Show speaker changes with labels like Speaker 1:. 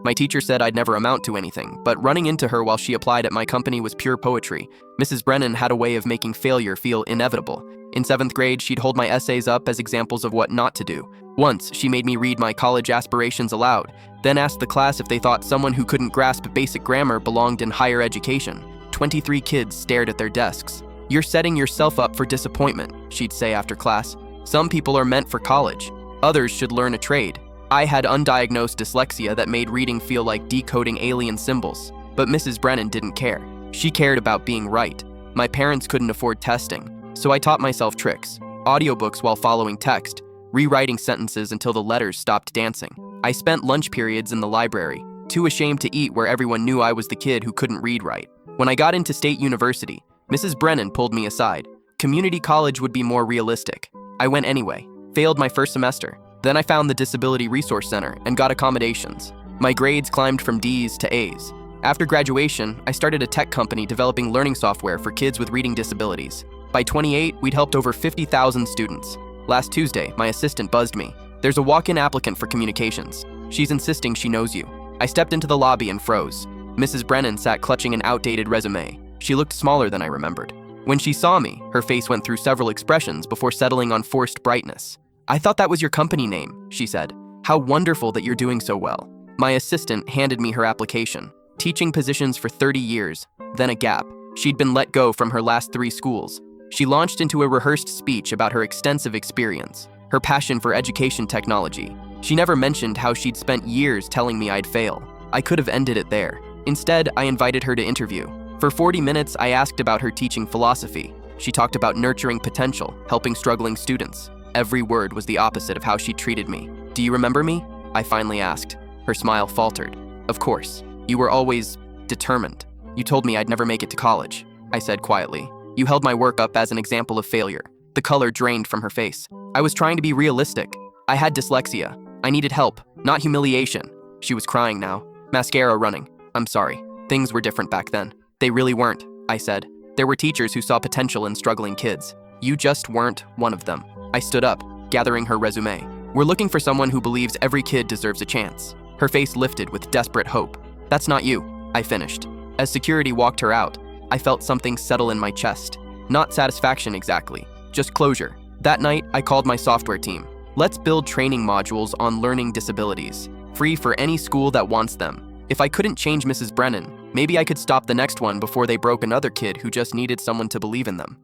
Speaker 1: My teacher said I'd never amount to anything, but running into her while she applied at my company was pure poetry. Mrs. Brennan had a way of making failure feel inevitable. In 7th grade, she'd hold my essays up as examples of what not to do. Once, she made me read my college aspirations aloud, then asked the class if they thought someone who couldn't grasp basic grammar belonged in higher education. 23 kids stared at their desks. "You're setting yourself up for disappointment," she'd say after class. "Some people are meant for college. Others should learn a trade." I had undiagnosed dyslexia that made reading feel like decoding alien symbols. But Mrs. Brennan didn't care. She cared about being right. My parents couldn't afford testing, so I taught myself tricks. Audiobooks while following text, rewriting sentences until the letters stopped dancing. I spent lunch periods in the library, too ashamed to eat where everyone knew I was the kid who couldn't read right. When I got into State University, Mrs. Brennan pulled me aside. Community college would be more realistic. I went anyway, failed my first semester. Then I found the Disability Resource Center and got accommodations. My grades climbed from D's to A's. After graduation, I started a tech company developing learning software for kids with reading disabilities. By 28, we'd helped over 50,000 students. Last Tuesday, my assistant buzzed me. "There's a walk-in applicant for communications. She's insisting she knows you." I stepped into the lobby and froze. Mrs. Brennan sat clutching an outdated resume. She looked smaller than I remembered. When she saw me, her face went through several expressions before settling on forced brightness. "I thought that was your company name," she said. "How wonderful that you're doing so well." My assistant handed me her application. Teaching positions for 30 years, then a gap. She'd been let go from her last 3 schools. She launched into a rehearsed speech about her extensive experience, her passion for education technology. She never mentioned how she'd spent years telling me I'd fail. I could have ended it there. Instead, I invited her to interview. For 40 minutes, I asked about her teaching philosophy. She talked about nurturing potential, helping struggling students. Every word was the opposite of how she treated me. "Do you remember me?" I finally asked. Her smile faltered. "Of course. You were always determined. You told me I'd never make it to college," I said quietly. "You held my work up as an example of failure." The color drained from her face. "I was trying to be realistic. I had dyslexia. I needed help, not humiliation." She was crying now, mascara running. "I'm sorry. Things were different back then." "They really weren't," I said. "There were teachers who saw potential in struggling kids. You just weren't one of them." I stood up, gathering her resume. "We're looking for someone who believes every kid deserves a chance." Her face lifted with desperate hope. "That's not you," I finished. As security walked her out, I felt something settle in my chest. Not satisfaction exactly, just closure. That night, I called my software team. "Let's build training modules on learning disabilities, free for any school that wants them. If I couldn't change Mrs. Brennan, maybe I could stop the next one before they broke another kid who just needed someone to believe in them."